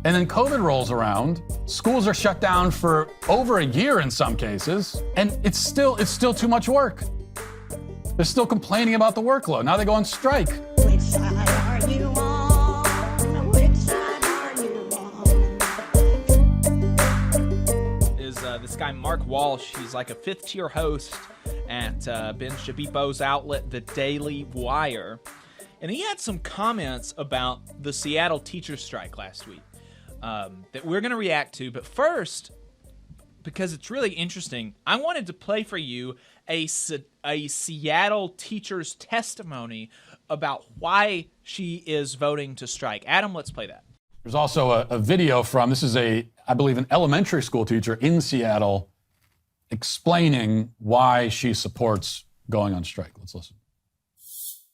And then COVID rolls around, schools are shut down for over a year in some cases, and it's still too much work. They're still complaining about the workload. Now they go on strike. Which side are you on? Which side are you on? Is this guy Mark Walsh. He's like a fifth-tier host at Ben Shabipo's outlet, The Daily Wire. And he had some comments about the Seattle teacher strike last week that we're going to react to. But first, because it's really interesting, I wanted to play for you a Seattle teacher's testimony about why she is voting to strike. Adam, let's play that. There's also a video from, this is I believe, an elementary school teacher in Seattle explaining why she supports going on strike. Let's listen.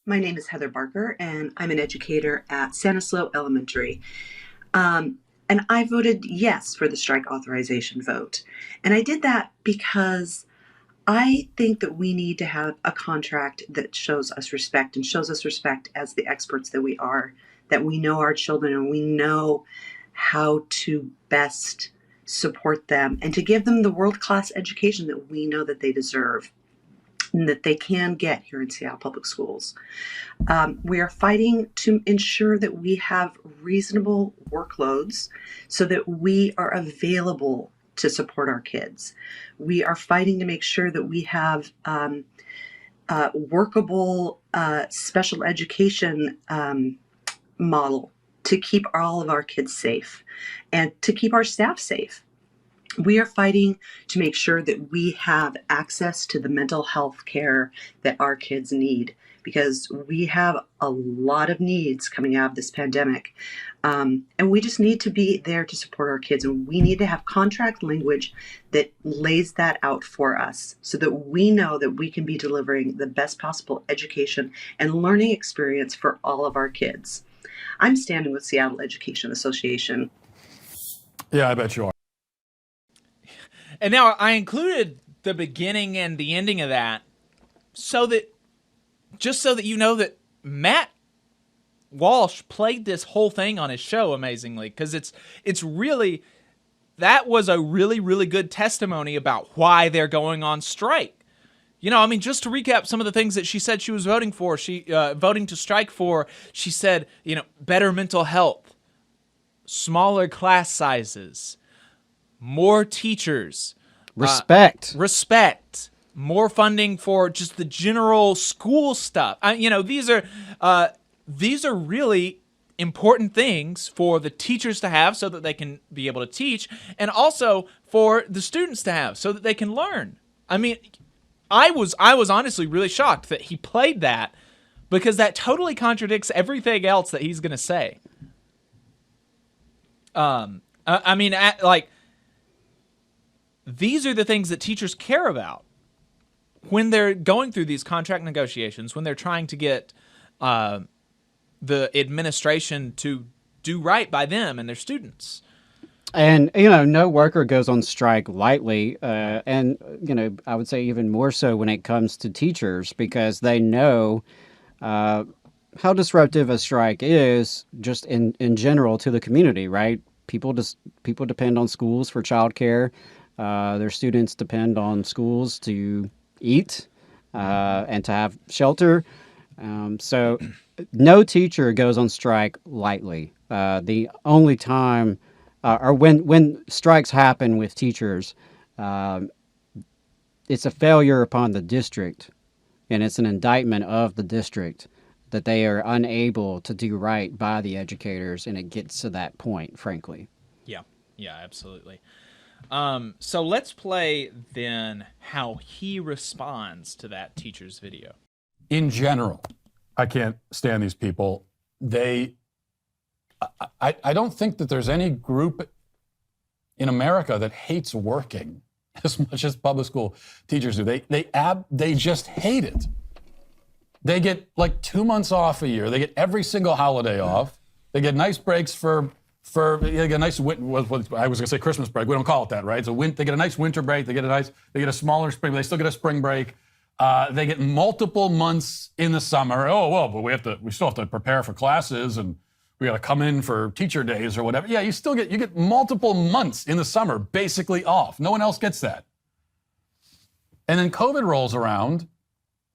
My name is Heather Barker, and I'm an educator at Sanislo Elementary. And I voted yes for the strike authorization vote. And I did that because I think that we need to have a contract that shows us respect and shows us respect as the experts that we are, that we know our children and we know how to best support them and to give them the world-class education that we know that they deserve and that they can get here in Seattle Public Schools. We are fighting to ensure that we have reasonable workloads so that we are available to support our kids. We are fighting to make sure that we have workable special education model to keep all of our kids safe and to keep our staff safe. We are fighting to make sure that we have access to the mental health care that our kids need, because we have a lot of needs coming out of this pandemic. And we just need to be there to support our kids. And we need to have contract language that lays that out for us so that we know that we can be delivering the best possible education and learning experience for all of our kids. I'm standing with Seattle Education Association. Yeah, I bet you are. And now I included the beginning and the ending of that so that you know that Matt Walsh played this whole thing on his show amazingly, because it's really, that was a really, really good testimony about why they're going on strike. You know, I mean, just to recap some of the things that she said she was voting for, voting to strike for, she said, you know, better mental health, smaller class sizes, more teachers, respect, more funding for just the general school stuff. You know, these are really important things for the teachers to have so that they can be able to teach, and also for the students to have so that they can learn. I mean, I was honestly really shocked that he played that, because that totally contradicts everything else that he's going to say. I mean, these are the things that teachers care about when they're going through these contract negotiations, when they're trying to get the administration to do right by them and their students. And, you know, no worker goes on strike lightly. And, you know, I would say even more so when it comes to teachers, because they know how disruptive a strike is just in general to the community, right? People depend on schools for childcare. Their students depend on schools to eat and to have shelter. So no teacher goes on strike lightly. The only time, or when strikes happen with teachers, it's a failure upon the district, and it's an indictment of the district that they are unable to do right by the educators, and it gets to that point, frankly. Yeah, absolutely. So let's play then how he responds to that teacher's video. In general, I can't stand these people. I don't think that there's any group in America that hates working as much as public school teachers do. They just hate it. They get like 2 months off a year. They get every single holiday off. They get nice breaks they get a nice I was going to say Christmas break. We don't call it that, right? So they get a nice winter break. They get a smaller spring. But they still get a spring break. They get multiple months in the summer. Oh well, but we still have to prepare for classes, and we got to come in for teacher days or whatever. Yeah, you get multiple months in the summer basically off. No one else gets that. And then COVID rolls around.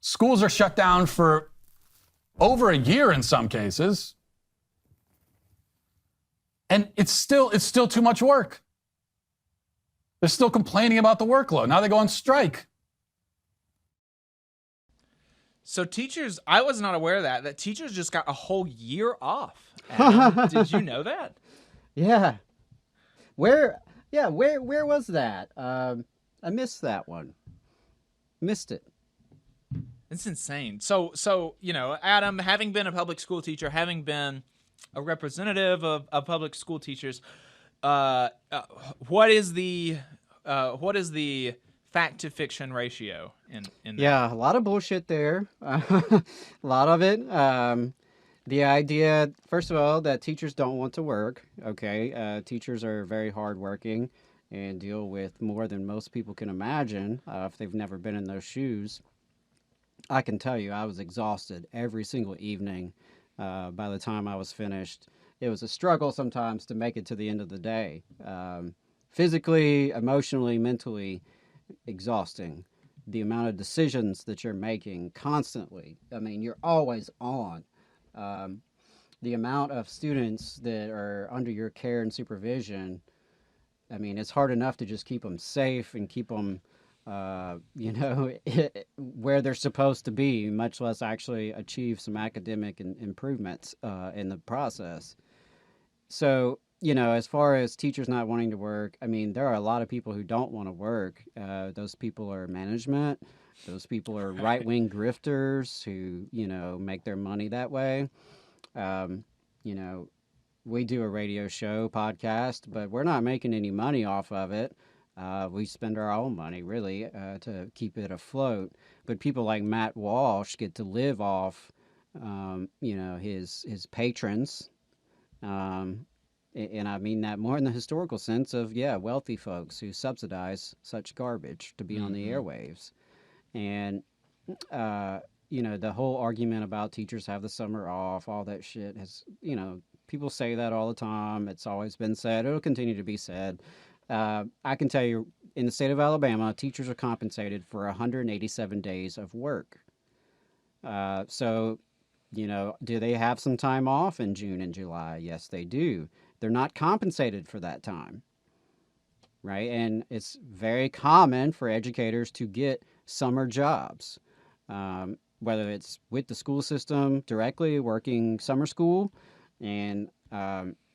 Schools are shut down for over a year in some cases. And it's still too much work. They're still complaining about the workload. Now they go on strike. So teachers, I was not aware of that teachers just got a whole year off. Adam, did you know that? Yeah. Where was that? I missed that one. Missed it. It's insane. So Adam, having been a public school teacher, having been a representative of public school teachers, what is the fact to fiction ratio in that? Yeah, a lot of bullshit there. A lot of it. The idea, first of all, that teachers don't want to work. Okay, teachers are very hardworking and deal with more than most people can imagine if they've never been in those shoes. I can tell you, I was exhausted every single evening. By the time I was finished, it was a struggle sometimes to make it to the end of the day. Physically, emotionally, mentally exhausting. The amount of decisions that you're making constantly. I mean, you're always on. The amount of students that are under your care and supervision, I mean, it's hard enough to just keep them safe and keep them, where they're supposed to be, much less actually achieve some academic improvements in the process. So, as far as teachers not wanting to work, I mean, there are a lot of people who don't want to work. Those people are management. Those people are right-wing grifters who, make their money that way. We do a radio show, podcast, but we're not making any money off of it. We spend our own money, really, to keep it afloat. But people like Matt Walsh get to live off, his patrons. And I mean that more in the historical sense of, wealthy folks who subsidize such garbage to be on the airwaves. And, the whole argument about teachers have the summer off, all that shit has, people say that all the time. It's always been said. It'll continue to be said. I can tell you, in the state of Alabama, teachers are compensated for 187 days of work. So, do they have some time off in June and July? Yes, they do. They're not compensated for that time, right? And it's very common for educators to get summer jobs, whether it's with the school system directly working summer school. And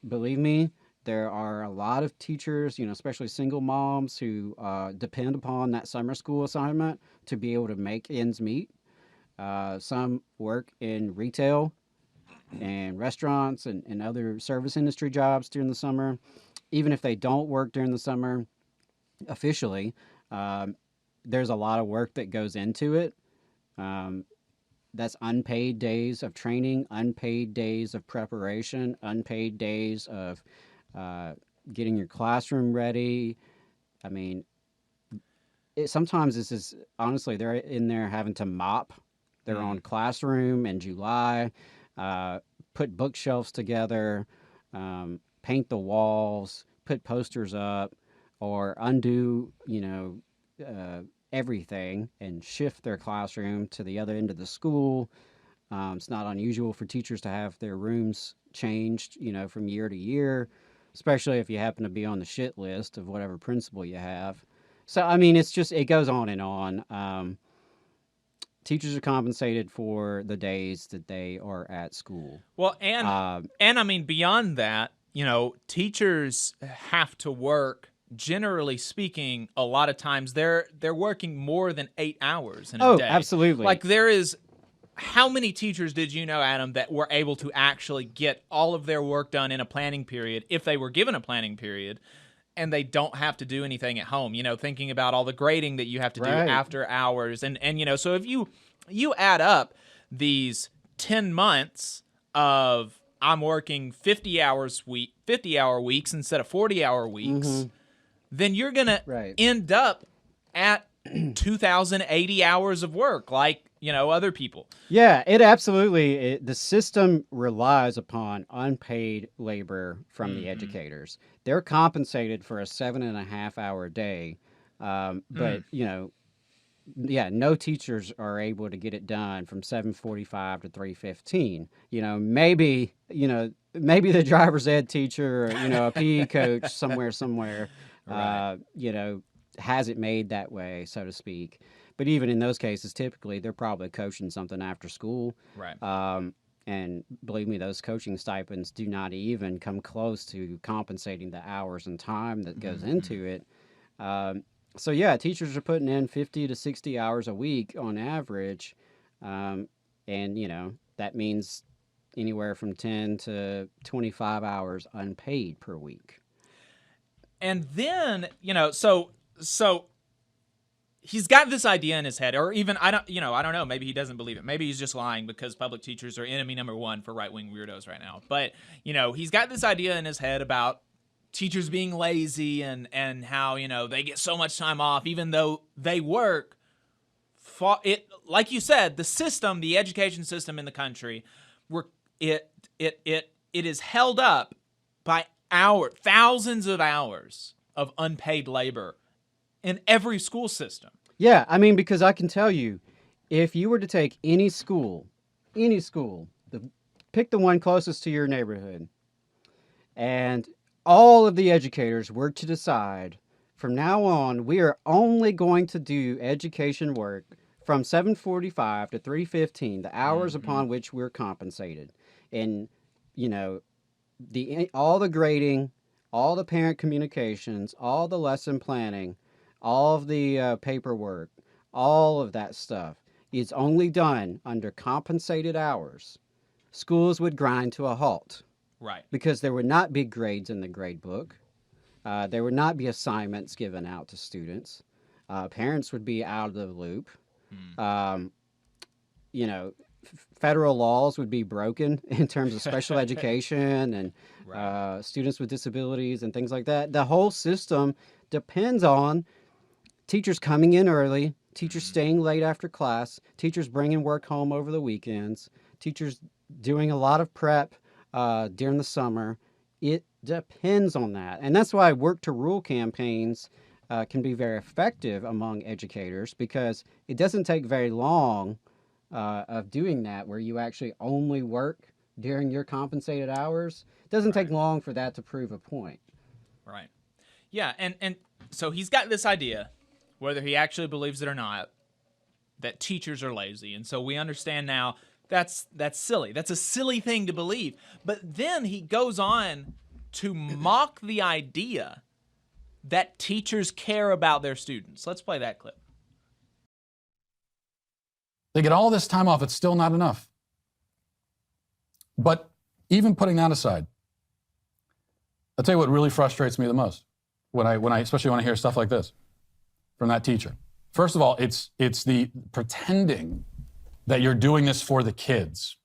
believe me, there are a lot of teachers, especially single moms who depend upon that summer school assignment to be able to make ends meet. Some work in retail and restaurants and other service industry jobs during the summer. Even if they don't work during the summer officially, there's a lot of work that goes into it. That's unpaid days of training, unpaid days of preparation, unpaid days of getting your classroom ready. I mean, sometimes this is, honestly, they're in there having to mop their own classroom in July, put bookshelves together, paint the walls, put posters up, or undo, everything and shift their classroom to the other end of the school. It's not unusual for teachers to have their rooms changed, from year to year, especially if you happen to be on the shit list of whatever principal you have. So, I mean, it goes on and on. Teachers are compensated for the days that they are at school. Well, and I mean, beyond that, teachers have to work. Generally speaking, a lot of times they're working more than 8 hours in a day. Oh, absolutely. Like how many teachers did you know, Adam, that were able to actually get all of their work done in a planning period if they were given a planning period and they don't have to do anything at home? Thinking about all the grading that you have to do after hours. And so if you add up these 10 months of I'm working 50-hour weeks instead of 40-hour weeks, then you're going to end up at 2,080 hours of work. Like, other people. Yeah, it absolutely. The system relies upon unpaid labor from the educators. They're compensated for a 7.5 hour day, but yeah, no teachers are able to get it done from 7:45 to 3:15. Maybe the driver's ed teacher, or, a PE coach somewhere, Right. has it made that way, so to speak. But even in those cases, typically they're probably coaching something after school. Right. And believe me, those coaching stipends do not even come close to compensating the hours and time that goes into it. So yeah, teachers are putting in 50 to 60 hours a week on average, and that means anywhere from 10 to 25 hours unpaid per week. And then, so he's got this idea in his head, or even I don't know, maybe he doesn't believe it. Maybe he's just lying because public teachers are enemy number one for right-wing weirdos right now. But, he's got this idea in his head about teachers being lazy and how, they get so much time off even though they work. Like you said, the education system in the country, it is held up by thousands of hours of unpaid labor in every school system. Yeah, I mean, because I can tell you, if you were to take any school, pick the one closest to your neighborhood, and all of the educators were to decide from now on, we are only going to do education work from 7:45 to 3:15, the hours upon which we're compensated. And, all the grading, all the parent communications, all the lesson planning, all of the paperwork, all of that stuff is only done under compensated hours. Schools would grind to a halt. Right. Because there would not be grades in the grade book. There would not be assignments given out to students. Parents would be out of the loop. Federal laws would be broken in terms of special education and students with disabilities and things like that. The whole system depends on teachers coming in early, teachers staying late after class, teachers bringing work home over the weekends, teachers doing a lot of prep during the summer. It depends on that. And that's why work to rule campaigns can be very effective among educators, because it doesn't take very long of doing that, where you actually only work during your compensated hours. It doesn't take long for that to prove a point. Right. Yeah, and so he's got this idea, whether he actually believes it or not, that teachers are lazy. And so we understand now that's silly. That's a silly thing to believe. But then he goes on to mock the idea that teachers care about their students. Let's play that clip. They get all this time off. It's still not enough. But even putting that aside, I'll tell you what really frustrates me the most when I especially when I hear stuff like this from that teacher. First of all, it's the pretending that you're doing this for the kids.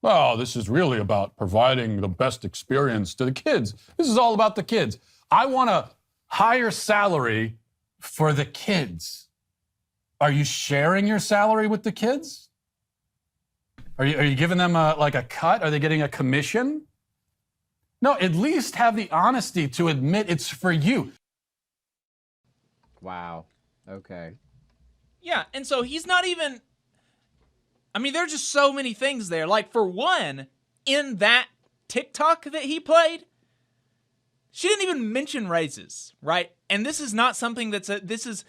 Oh, this is really about providing the best experience to the kids. This is all about the kids. I want a higher salary for the kids. Are you sharing your salary with the kids? Are you giving them a cut? Are they getting a commission? No, at least have the honesty to admit it's for you. Wow. Okay. Yeah, and so he's not even... I mean, there's just so many things there. Like, for one, in that TikTok that he played, she didn't even mention raises, right? And this is not something this is...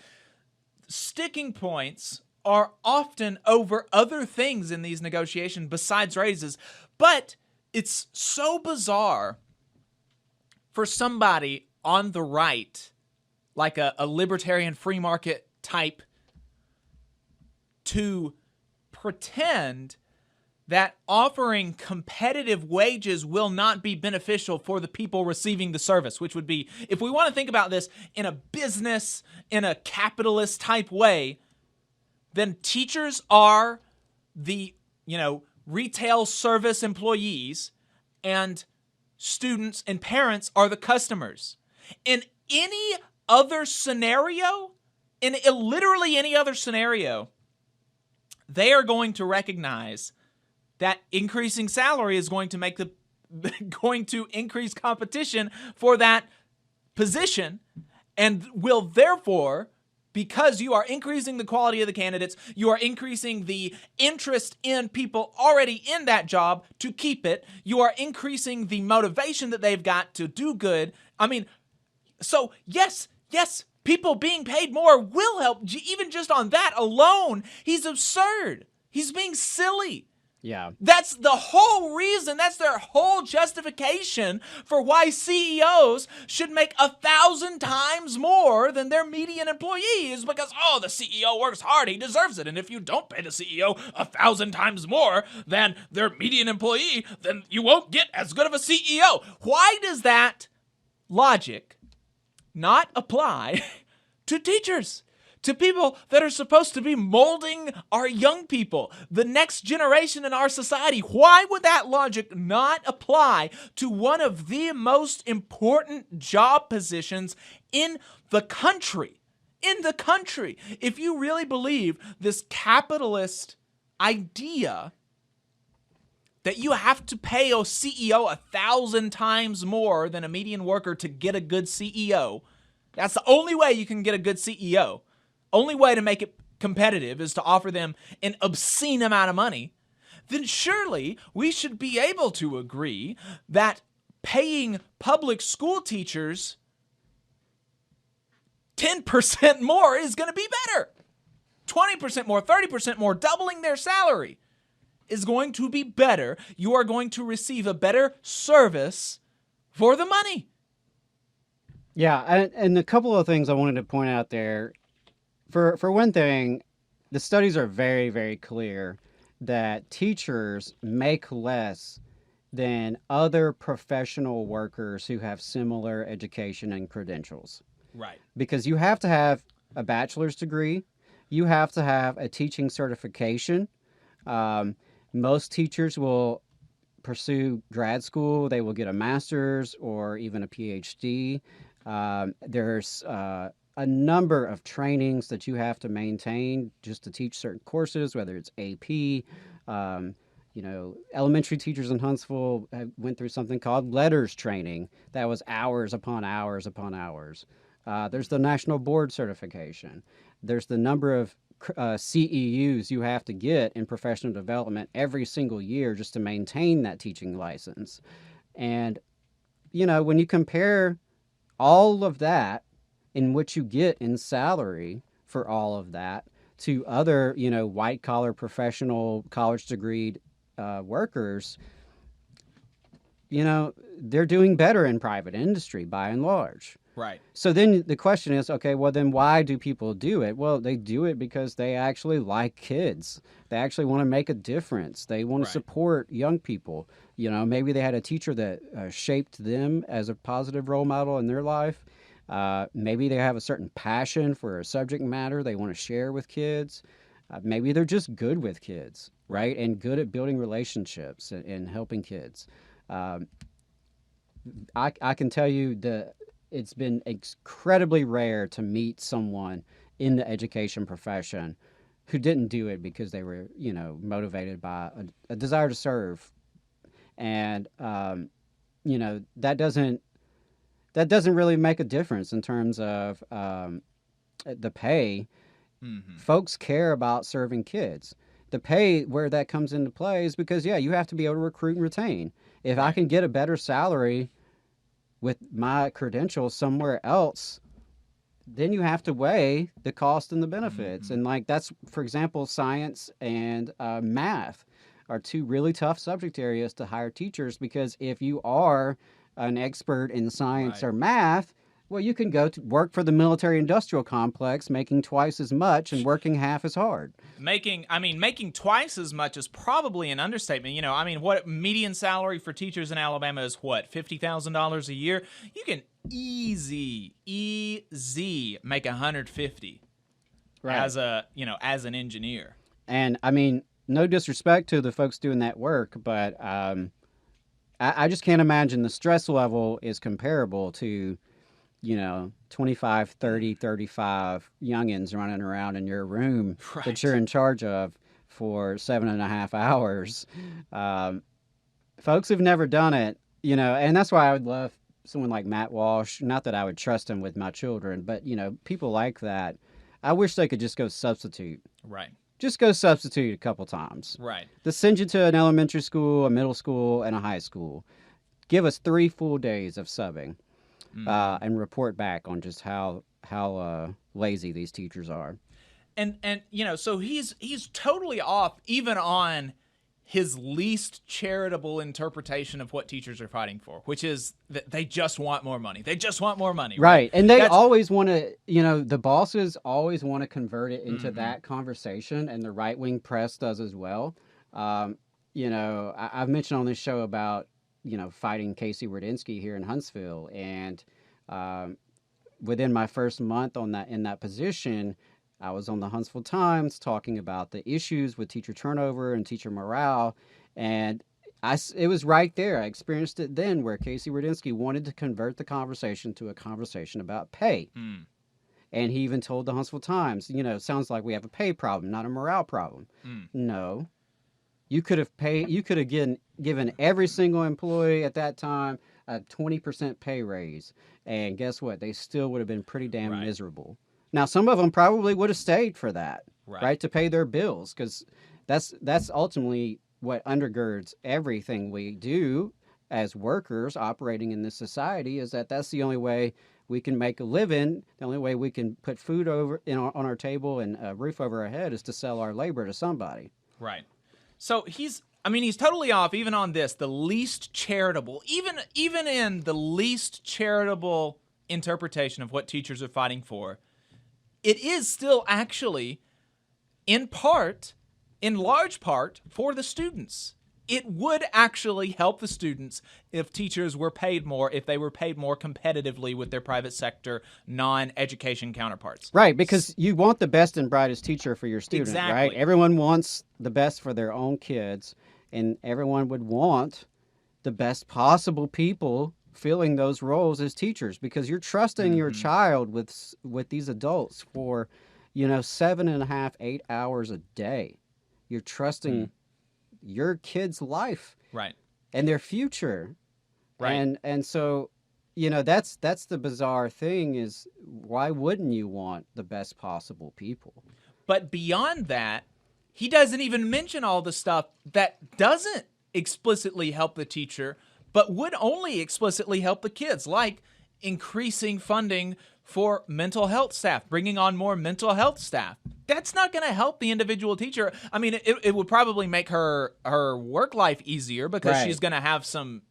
Sticking points are often over other things in these negotiations besides raises. But it's so bizarre for somebody on the right, like a libertarian free market type, to pretend that offering competitive wages will not be beneficial for the people receiving the service, which would be, if we want to think about this in a business, in a capitalist type way, then teachers are the, retail service employees, and students and parents are the customers. In any other scenario, in literally any other scenario, they are going to recognize that increasing salary is going to make going to increase competition for that position, and will therefore, because you are increasing the quality of the candidates, you are increasing the interest in people already in that job to keep it. You are increasing the motivation that they've got to do good. I mean, so yes, people being paid more will help. Even just on that alone, he's absurd. He's being silly. Yeah. That's the whole reason. That's their whole justification for why CEOs should make 1,000 times more than their median employee, is because, oh, the CEO works hard, he deserves it. And if you don't pay the CEO 1,000 times more than their median employee, then you won't get as good of a CEO. Why does that logic not apply to teachers? To people that are supposed to be molding our young people, the next generation in our society. Why would that logic not apply to one of the most important job positions in the country? In the country. If you really believe this capitalist idea that you have to pay a CEO 1,000 times more than a median worker to get a good CEO, that's the only way you can get a good CEO. Only way to make it competitive is to offer them an obscene amount of money, then surely we should be able to agree that paying public school teachers 10% more is going to be better. 20% more, 30% more, doubling their salary is going to be better. You are going to receive a better service for the money. Yeah, and a couple of things I wanted to point out there. For one thing, the studies are very, very clear that teachers make less than other professional workers who have similar education and credentials. Right. Because you have to have a bachelor's degree, you have to have a teaching certification. Most teachers will pursue grad school, they will get a master's or even a PhD. There's a number of trainings that you have to maintain just to teach certain courses, whether it's AP. Elementary teachers in Huntsville went through something called letters training. That was hours upon hours upon hours. There's the national board certification. There's the number of CEUs you have to get in professional development every single year just to maintain that teaching license. And, when you compare all of that in what you get in salary for all of that to other, white collar professional college degreed workers, they're doing better in private industry by and large. Right. So then the question is, okay, well then why do people do it? Well, they do it because they actually like kids. They actually want to make a difference. They want to support young people. Maybe they had a teacher that shaped them as a positive role model in their life. Maybe they have a certain passion for a subject matter they want to share with kids. Maybe they're just good with kids, right? And good at building relationships and helping kids. I can tell you that it's been incredibly rare to meet someone in the education profession who didn't do it because they were, motivated by a desire to serve. And, that doesn't really make a difference in terms of the pay. Mm-hmm. Folks care about serving kids. The pay, where that comes into play, is because, you have to be able to recruit and retain. If I can get a better salary with my credentials somewhere else, then you have to weigh the cost and the benefits. Mm-hmm. And that's, for example, science and math are two really tough subject areas to hire teachers, because if you are an expert in science or math, well, you can go to work for the military industrial complex, making twice as much and working half as hard. Making twice as much is probably an understatement. What median salary for teachers in Alabama is what, $50,000 a year? You can easy make $150 as an engineer. And no disrespect to the folks doing that work, but I just can't imagine the stress level is comparable to 25, 30, 35 youngins running around in your room that you're in charge of for 7.5 hours. Folks who've never done it, and that's why I would love someone like Matt Walsh. Not that I would trust him with my children, but people like that. I wish they could just go substitute. Right. Just go substitute a couple times. Right. Just send you to an elementary school, a middle school, and a high school. Give us 3 full days of subbing, and report back on just how lazy these teachers are. And so he's totally off even on his least charitable interpretation of what teachers are fighting for, which is that they just want more money. They just want more money. Right. And they always want to, the bosses always want to convert it into that conversation, and the right-wing press does as well. I've mentioned on this show about, fighting Casey Radinsky here in Huntsville. And within my first month in that position, I was on the Huntsville Times talking about the issues with teacher turnover and teacher morale, and it was right there. I experienced it then, where Casey Radinsky wanted to convert the conversation to a conversation about pay. And he even told the Huntsville Times, sounds like we have a pay problem, not a morale problem. No. You could have given every single employee at that time a 20% pay raise, and guess what? They still would have been pretty damn miserable. Now, some of them probably would have stayed for that, right, to pay their bills, because that's ultimately what undergirds everything we do as workers operating in this society, is that's the only way we can make a living. The only way we can put food on our table and a roof over our head is to sell our labor to somebody. Right. So he's totally off even on this, the least charitable, even in the least charitable interpretation of what teachers are fighting for. It is still actually, in large part, for the students. It would actually help the students if teachers were paid more, if they were paid more competitively with their private sector, non-education counterparts. Right, because you want the best and brightest teacher for your student, Exactly. right? Everyone wants the best for their own kids, and everyone would want the best possible people filling those roles as teachers, because you're trusting your child with these adults for 7.5, 8 hours a day. You're trusting your kid's life, right, and their future, right. And so that's the bizarre thing, is why wouldn't you want the best possible people? But beyond that, he doesn't even mention all the stuff that doesn't explicitly help the teacher, but would only explicitly help the kids, like increasing funding for mental health staff, bringing on more mental health staff. That's not going to help the individual teacher. I mean, it would probably make her work life easier, because she's going to have some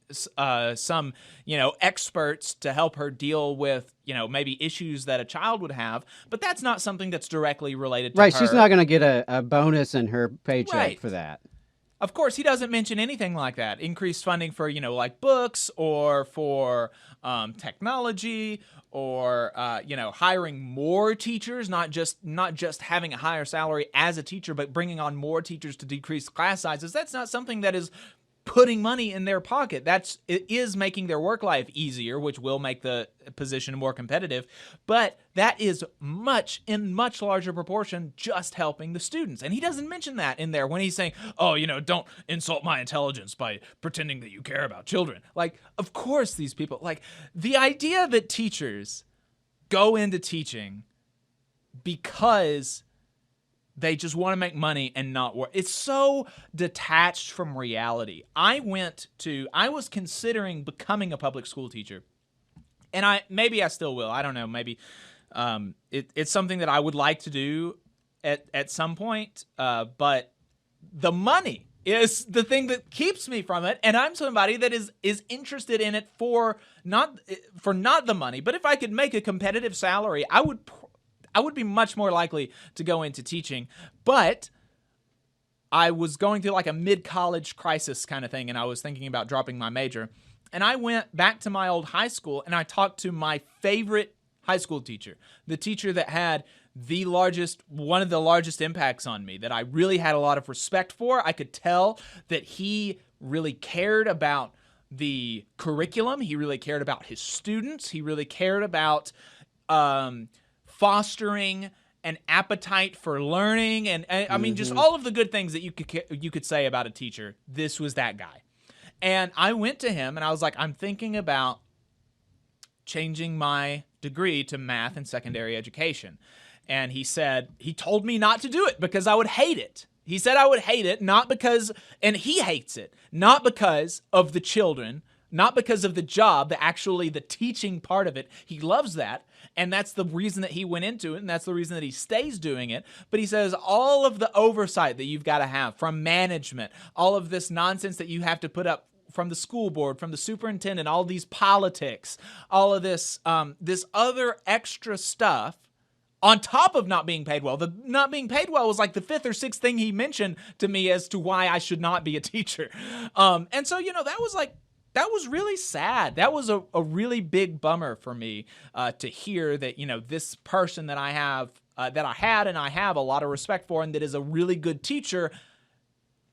experts to help her deal with, maybe issues that a child would have. But that's not something that's directly related to her. Right, she's not going to get a bonus in her paycheck for that. Of course, he doesn't mention anything like that. Increased funding for, like books, or for technology, or hiring more teachers, not just having a higher salary as a teacher, but bringing on more teachers to decrease class sizes. That's not something that is putting money in their pocket. It is making their work life easier, which will make the position more competitive. But that is in much larger proportion just helping the students. And he doesn't mention that in there when he's saying, don't insult my intelligence by pretending that you care about children. Like, of course, these people, like, the idea that teachers go into teaching because they just want to make money and not work. It's so detached from reality. I was considering becoming a public school teacher, and maybe I still will. I don't know. Maybe it's something that I would like to do at some point. But the money is the thing that keeps me from it, and I'm somebody that is interested in it for not the money. But if I could make a competitive salary, I would be much more likely to go into teaching. But I was going through like a mid-college crisis kind of thing, and I was thinking about dropping my major. And I went back to my old high school, and I talked to my favorite high school teacher, the teacher that had one of the largest impacts on me, that I really had a lot of respect for. I could tell that he really cared about the curriculum. He really cared about his students. He really cared about fostering an appetite for learning, and I mean, just all of the good things that you could say about a teacher. This was that guy. And I went to him and I was like, I'm thinking about changing my degree to math and secondary education. And he told me not to do it because I would hate it. He said I would hate it, not because, and he hates it, not because of the children, not because of the job, the teaching part of it. He loves that. And that's the reason that he went into it. And that's the reason that he stays doing it. But he says all of the oversight that you've got to have from management, all of this nonsense that you have to put up from the school board, from the superintendent, all these politics, all of this, this other extra stuff on top of not being paid well. The not being paid well was like the fifth or sixth thing he mentioned to me as to why I should not be a teacher. And so, that was really sad. That was a really big bummer for me to hear that, this person that I have, that I had and I have a lot of respect for, and that is a really good teacher,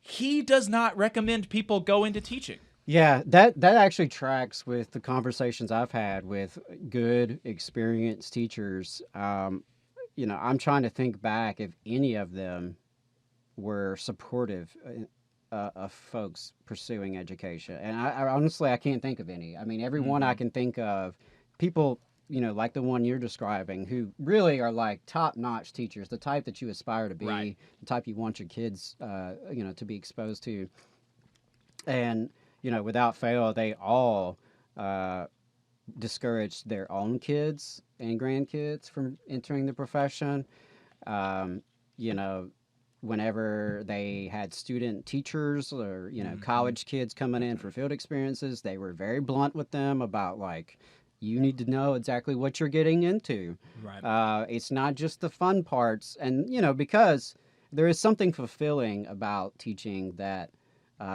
he does not recommend people go into teaching. Yeah, that actually tracks with the conversations I've had with good, experienced teachers. I'm trying to think back if any of them were supportive of folks pursuing education. And I honestly, I can't think of any. I mean, everyone I can think of, people, like the one you're describing, who really are like top-notch teachers, the type that you aspire to be, Right. the type you want your kids, to be exposed to. And, without fail, they all discouraged their own kids and grandkids from entering the profession. Whenever they had student teachers or, college kids coming in for field experiences, they were very blunt with them about, like, you need to know exactly what you're getting into. Right. It's not just the fun parts. And, because there is something fulfilling about teaching that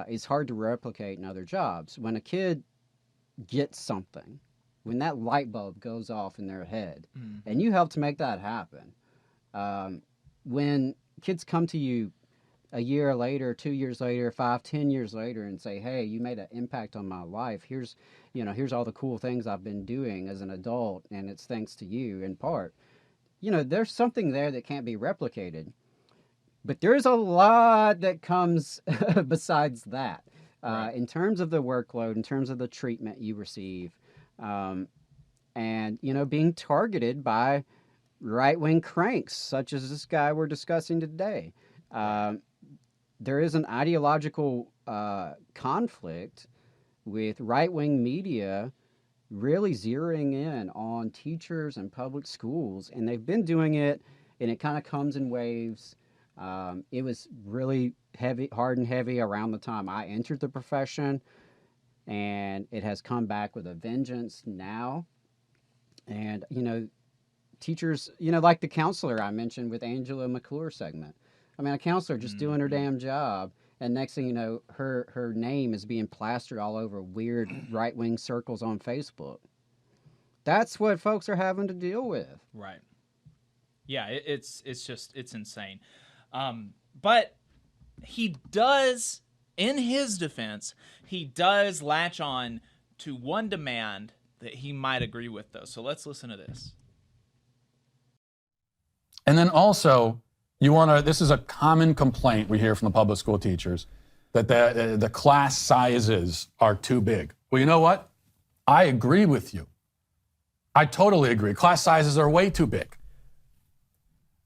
is hard to replicate in other jobs. When a kid gets something, when that light bulb goes off in their head, and you help to make that happen, when kids come to you a year later, 2 years later, 5, 10 years later, and say, "Hey, you made an impact on my life. Here's all the cool things I've been doing as an adult, and it's thanks to you in part." There's something there that can't be replicated. But there's a lot that comes besides that, Right. in terms of the workload, in terms of the treatment you receive, and being targeted by right-wing cranks, such as this guy we're discussing today. There is an ideological conflict with right-wing media really zeroing in on teachers and public schools, and they've been doing it, and it kind of comes in waves. It was really hard and heavy around the time I entered the profession, and it has come back with a vengeance now. And, teachers, like the counselor I mentioned with Angela McClure's segment. I mean, a counselor just doing her damn job, and next thing you know, her name is being plastered all over weird right-wing circles on Facebook. That's what folks are having to deal with. Right. Yeah, it's insane. But he does, in his defense, he does latch on to one demand that he might agree with, though. So let's listen to this. And then also, this is a common complaint we hear from the public school teachers, that the class sizes are too big. Well, you know what? I agree with you. I totally agree. Class sizes are way too big.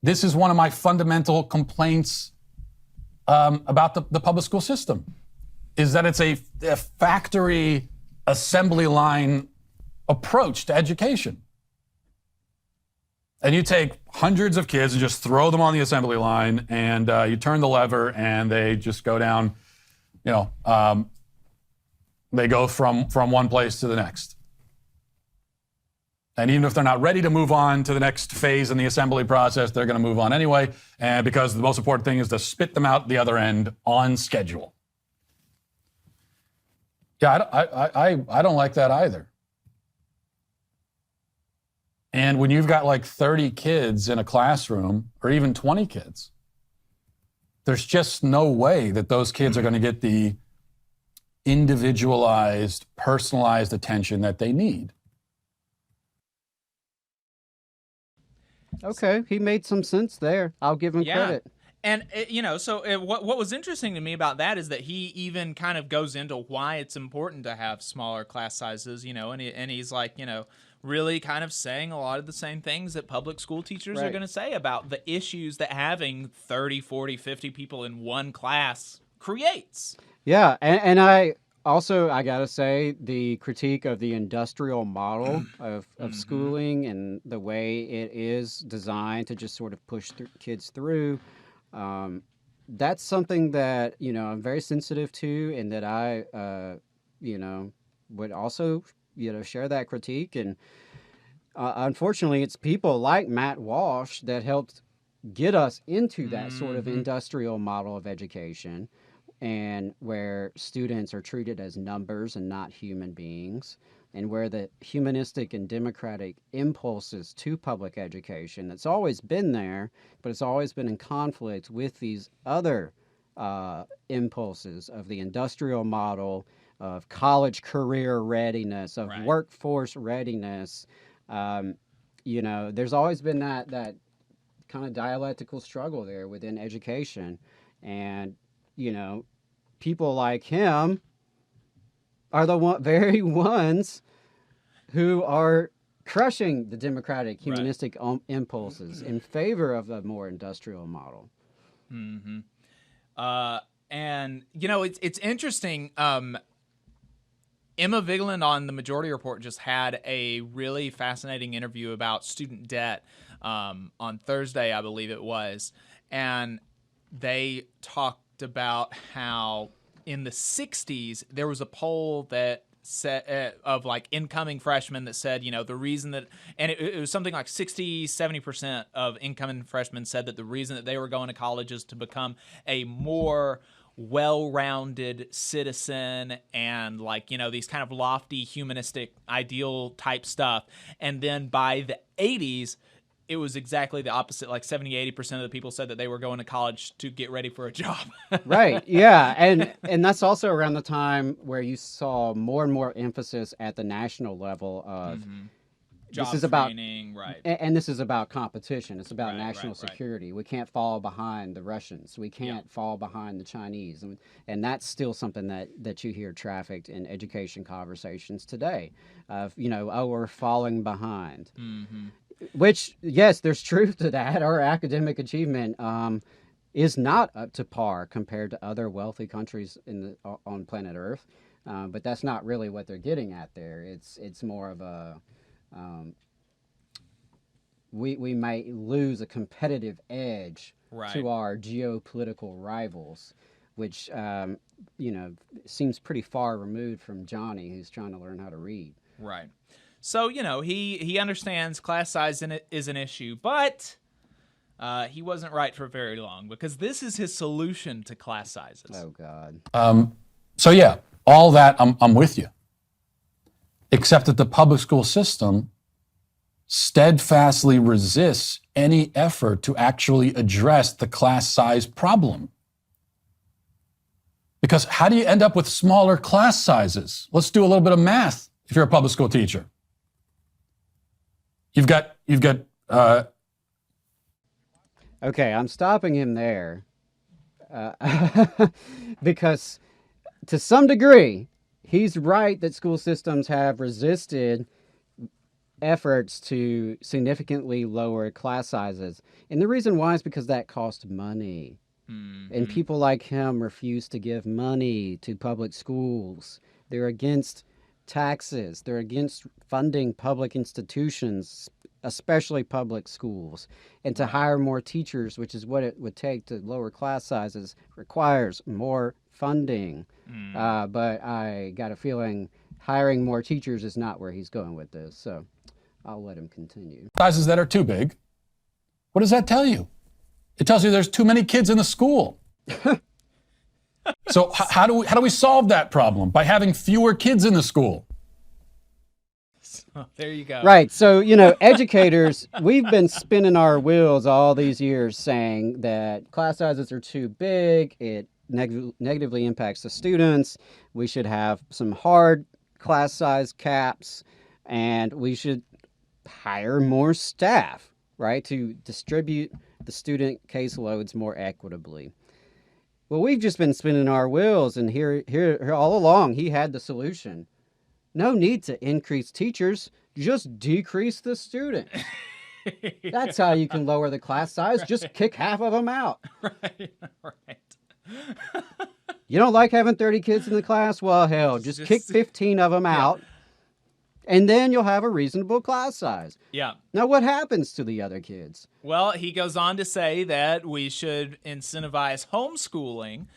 This is one of my fundamental complaints about the public school system, is that it's a factory assembly line approach to education. And you take hundreds of kids and just throw them on the assembly line, and you turn the lever, and they just go down, they go from one place to the next. And even if they're not ready to move on to the next phase in the assembly process, they're going to move on anyway, and because the most important thing is to spit them out the other end on schedule. Yeah, I don't like that either. And when you've got like 30 kids in a classroom, or even 20 kids, there's just no way that those kids are going to get the individualized, personalized attention that they need. Okay, he made some sense there. I'll give him credit. And what was interesting to me about that is that he even kind of goes into why it's important to have smaller class sizes, and he's like, really kind of saying a lot of the same things that public school teachers are Right. going to say about the issues that having 30, 40, 50 people in one class creates. Yeah, and I gotta say the critique of the industrial model of schooling and the way it is designed to just sort of push kids through. That's something that I'm very sensitive to, and that I would also share that critique. And unfortunately, it's people like Matt Walsh that helped get us into that sort of industrial model of education, and where students are treated as numbers and not human beings, and where the humanistic and democratic impulses to public education that's always been there, but it's always been in conflict with these other impulses of the industrial model, of college career readiness, of Right. workforce readiness. There's always been that kind of dialectical struggle there within education. And, people like him are the very ones who are crushing the democratic humanistic impulses in favor of a more industrial model. And it's interesting. Emma Vigeland on the Majority Report just had a really fascinating interview about student debt on Thursday, I believe it was, and they talked about how in the 60s there was a poll that said of like incoming freshmen that said, the reason that, and it was something like 60-70% of incoming freshmen said that the reason that they were going to college is to become a more well-rounded citizen, and these kind of lofty humanistic ideal type stuff. And then by the 80s, it was exactly the opposite. Like 70-80% of the people said that they were going to college to get ready for a job. Right. Yeah. And that's also around the time where you saw more and more emphasis at the national level of Job this is about training, right? and this is about competition. It's about Right, national right, right. security. We can't fall behind the Russians. We can't fall behind the Chinese. And that's still something that you hear trafficked in education conversations today of, we're falling behind. Which, yes, there's truth to that. Our academic achievement is not up to par compared to other wealthy countries on planet Earth. But that's not really what they're getting at there. It's more of a we might lose a competitive edge Right. to our geopolitical rivals, which seems pretty far removed from Johnny, who's trying to learn how to read. Right. So, he understands class size is an issue, but he wasn't right for very long, because this is his solution to class sizes. Oh God. So yeah, all that I'm with you. Except that the public school system steadfastly resists any effort to actually address the class size problem. Because how do you end up with smaller class sizes? Let's do a little bit of math if you're a public school teacher. You've got Okay, I'm stopping him there because to some degree, he's right that school systems have resisted efforts to significantly lower class sizes. And the reason why is because that costs money. And people like him refuse to give money to public schools. They're against taxes. They're against funding public institutions, especially public schools. And to hire more teachers, which is what it would take to lower class sizes, requires more funding. But I got a feeling hiring more teachers is not where he's going with this. So I'll let him continue. sizes that are too big. What does that tell you? It tells you there's too many kids in the school. So how do we solve that problem? By having fewer kids in the school. Oh, there you go. Right. So, educators, we've been spinning our wheels all these years saying that class sizes are too big. It negatively impacts the students. We should have some hard class size caps, and we should hire more staff, right, to distribute the student caseloads more equitably. Well, we've just been spinning our wheels, and here all along, he had the solution. No need to increase teachers, just decrease the students. That's how you can lower the class size. Just kick half of them out. Right. You don't like having 30 kids in the class? Well, hell, just kick 15 of them out, and then you'll have a reasonable class size. Yeah. Now, what happens to the other kids? Well, he goes on to say that we should incentivize homeschooling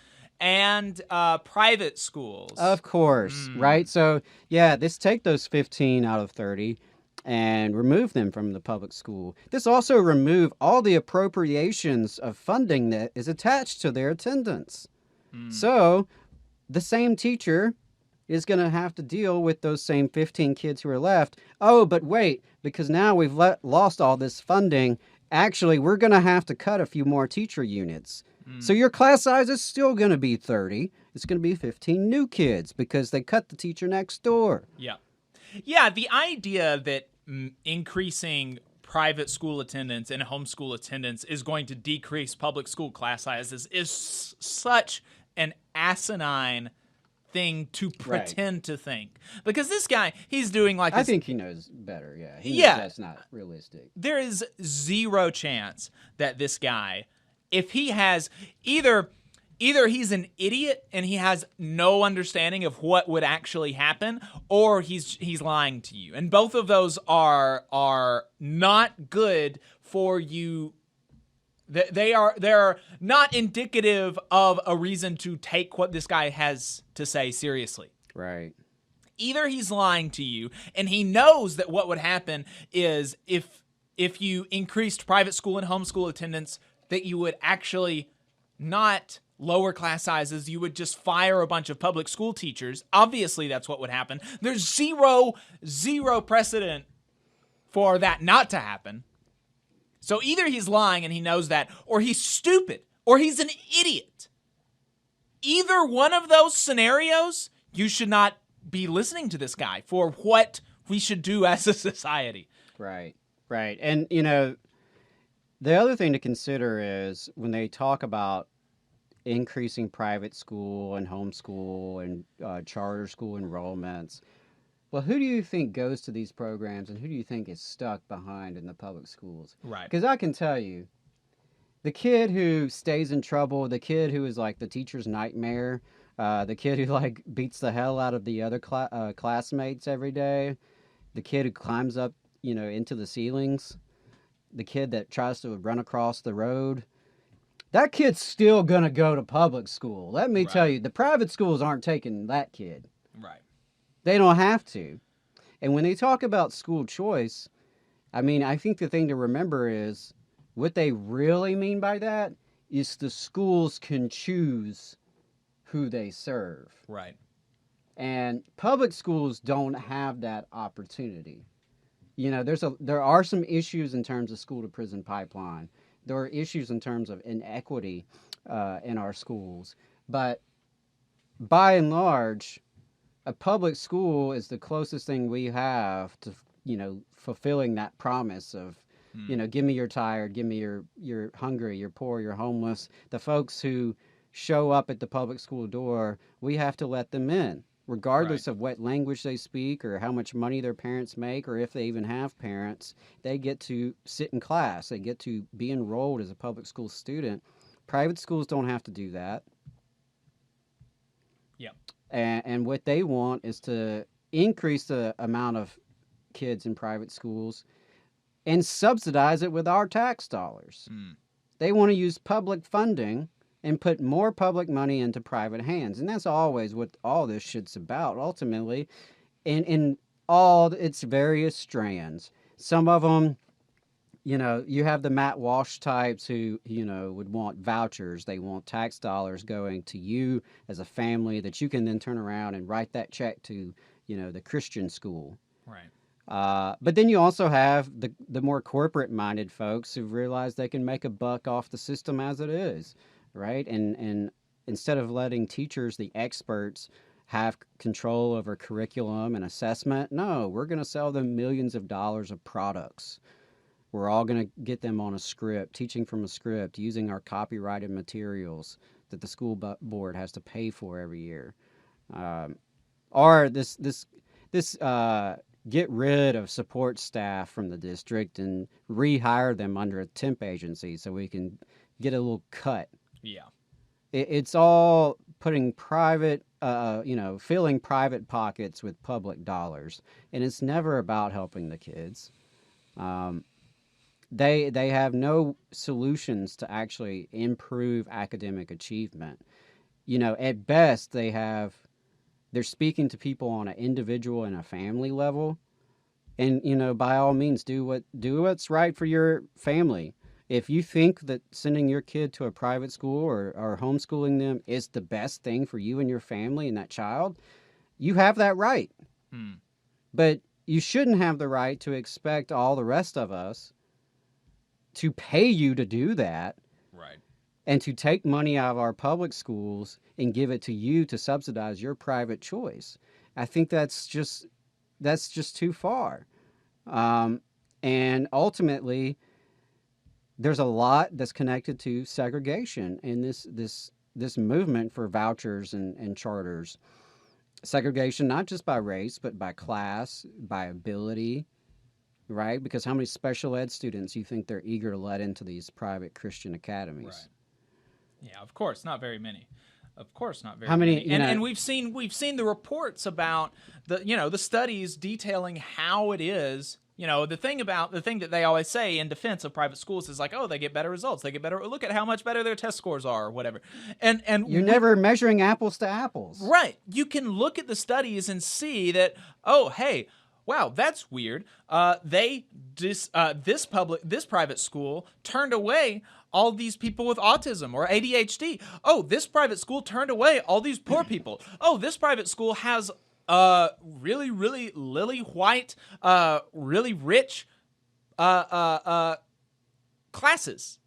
and private schools. Of course, right? So, yeah, let's take those 15 out of 30 and remove them from the public school. This also remove all the appropriations of funding that is attached to their attendance. So the same teacher is going to have to deal with those same 15 kids who are left. Oh, but wait, because now we've lost all this funding, actually, we're going to have to cut a few more teacher units. So your class size is still going to be 30. It's going to be 15 new kids because they cut the teacher next door. Yeah. Yeah, the idea that increasing private school attendance and homeschool attendance is going to decrease public school class sizes is such an asinine thing to pretend to think. Because this guy, he's doing like I this, think he knows better, yeah. He knows Yeah. that's not realistic. there is zero chance that this guy, if he has either he's an idiot and he has no understanding of what would actually happen, or he's lying to you. And both of those are not good for you. They're not indicative of a reason to take what this guy has to say seriously. Right. Either he's lying to you and he knows that what would happen is if you increased private school and homeschool attendance, that you would actually not lower class sizes, you would just fire a bunch of public school teachers. Obviously, that's what would happen. There's zero precedent for that not to happen. So either he's lying and he knows that, or he's stupid, or he's an idiot. Either one of those scenarios, you should not be listening to this guy for what we should do as a society. Right. And, the other thing to consider is when they talk about increasing private school and homeschool and charter school enrollments, well, who do you think goes to these programs and who do you think is stuck behind in the public schools? Right. Because I can tell you, the kid who stays in trouble, the kid who is like the teacher's nightmare, the kid who like beats the hell out of the other classmates every day, the kid who climbs up, into the ceilings, the kid that tries to run across the road, that kid's still going to go to public school. Let me tell you, the private schools aren't taking that kid. Right. They don't have to. And when they talk about school choice, I think the thing to remember is what they really mean by that is the schools can choose who they serve. Right. And public schools don't have that opportunity. There are some issues in terms of school to prison pipeline. There are issues in terms of inequity in our schools. But by and large, a public school is the closest thing we have to, fulfilling that promise of, give me your tired, give me your hungry, you're poor, you're homeless. The folks who show up at the public school door, we have to let them in, regardless of what language they speak or how much money their parents make or if they even have parents. They get to sit in class. They get to be enrolled as a public school student. Private schools don't have to do that. Yeah. And what they want is to increase the amount of kids in private schools and subsidize it with our tax dollars. They want to use public funding and put more public money into private hands. And that's always what all this shit's about, ultimately, in all its various strands. Some of them, you have the Matt Walsh types who, would want vouchers. They want tax dollars going to you as a family that you can then turn around and write that check to, the Christian school. Right. But then you also have the more corporate-minded folks who realize they can make a buck off the system as it is, right? And instead of letting teachers, the experts, have control over curriculum and assessment, no, we're going to sell them millions of dollars of products. We're all going to get them on a script, teaching from a script, using our copyrighted materials that the school board has to pay for every year. Or this get rid of support staff from the district and rehire them under a temp agency so we can get a little cut. Yeah. It's all putting filling private pockets with public dollars, and it's never about helping the kids. They have no solutions to actually improve academic achievement. At best, they're speaking to people on an individual and a family level, and by all means, do what's right for your family. If you think that sending your kid to a private school or homeschooling them is the best thing for you and your family and that child, you have that right. But you shouldn't have the right to expect all the rest of us to pay you to do that. Right. And to take money out of our public schools and give it to you to subsidize your private choice. I think that's just too far. And ultimately, there's a lot that's connected to segregation in this movement for vouchers and charters. Segregation, not just by race, but by class, by ability, right? Because how many special ed students you think they're eager to let into these private Christian academies? Right. Yeah, of course, not very many. Of course, not very How many, many. And we've seen the reports about the studies detailing how it is. The thing that they always say in defense of private schools is like, oh, they get better results. They get better. Look at how much better their test scores are, or whatever. And you're never measuring apples to apples, right? You can look at the studies and see that, oh, hey, wow, that's weird. This private school turned away all these people with autism or ADHD. Oh, this private school turned away all these poor people. Oh, this private school has really, really lily white, really rich classes,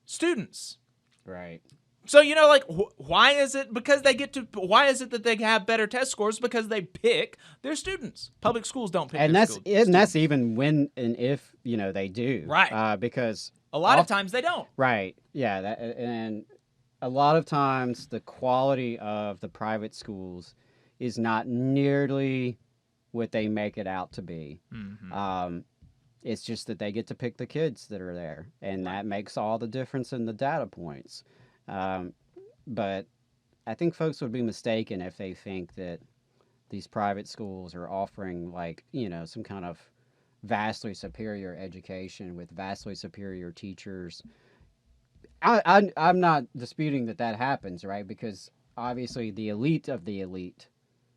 students. right? So, why is it that they have better test scores? Because they pick their students. Public schools don't pick And their that's even when and if they do, Right. Because a lot of times they don't. right, yeah, and a lot of times the quality of the private schools is not nearly what they make it out to be. Mm-hmm. It's just that they get to pick the kids that are there, and that makes all the difference in the data points. But I think folks would be mistaken if they think that these private schools are offering some kind of vastly superior education with vastly superior teachers. I'm not disputing that happens, right? Because obviously the elite of the elite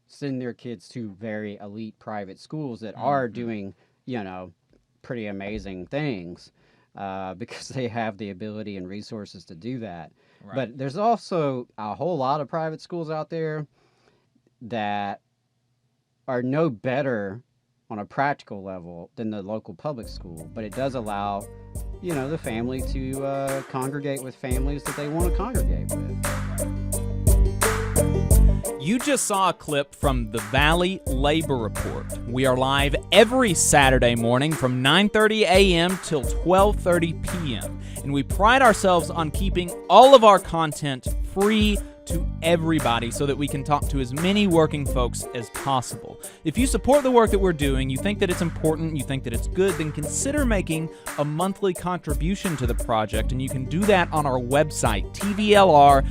send their kids to very elite private schools that are doing, pretty amazing things because they have the ability and resources to do that. Right. But there's also a whole lot of private schools out there that are no better on a practical level than the local public school, but it does allow, the family to congregate with families that they want to congregate with. You just saw a clip from the Valley Labor Report. We are live every Saturday morning from 9:30 a.m. till 12:30 p.m. And we pride ourselves on keeping all of our content free to everybody so that we can talk to as many working folks as possible. If you support the work that we're doing, you think that it's important, you think that it's good, then consider making a monthly contribution to the project, and you can do that on our website, tvlr.fm.